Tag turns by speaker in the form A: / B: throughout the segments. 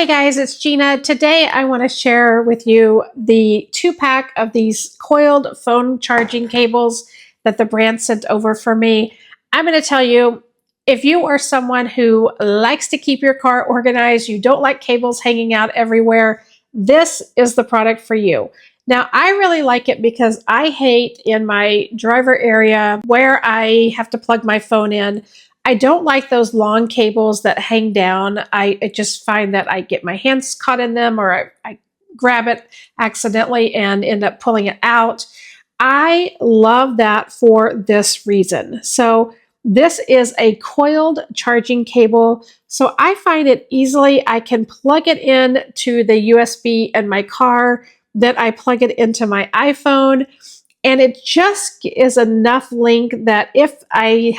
A: Hey guys, it's Gina. Today I want to share with you the 2-pack of these coiled phone charging cables that the brand sent over for me. I'm going to tell you, if you are someone who likes to keep your car organized, you don't like cables hanging out everywhere, this is the product for you. Now, I really like it because I hate in my driver area where I have to plug my phone in. I don't like those long cables that hang down. I just find that I get my hands caught in them, or I grab it accidentally and end up pulling it out. I love that for this reason. So this is a coiled charging cable. So I find it easily. I can plug it in to the USB in my car, then I plug it into my iPhone, and it just is enough length that if I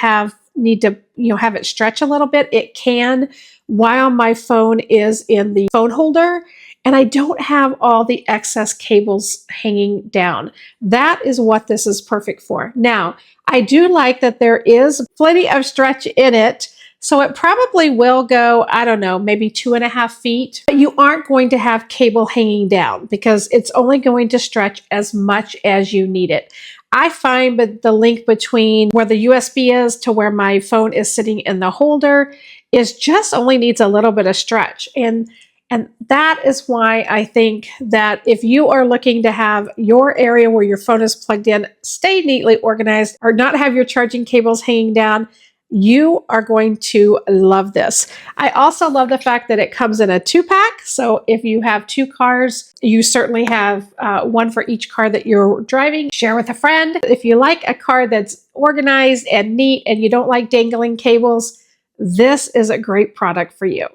A: need to have it stretch a little bit, it can, while my phone is in the phone holder and I don't have all the excess cables hanging down. That is what this is perfect for. Now, I do like that there is plenty of stretch in it, so it probably will go, I don't know, maybe 2.5 feet, but you aren't going to have cable hanging down because it's only going to stretch as much as you need it. I find that the link between where the USB is to where my phone is sitting in the holder is just only needs a little bit of stretch. And that is why I think that if you are looking to have your area where your phone is plugged in stay neatly organized or not have your charging cables hanging down, you are going to love this. I also love the fact that it comes in a 2-pack. So if you have 2 cars, you certainly have one for each car that you're driving. Share with a friend. If you like a car that's organized and neat and you don't like dangling cables, this is a great product for you.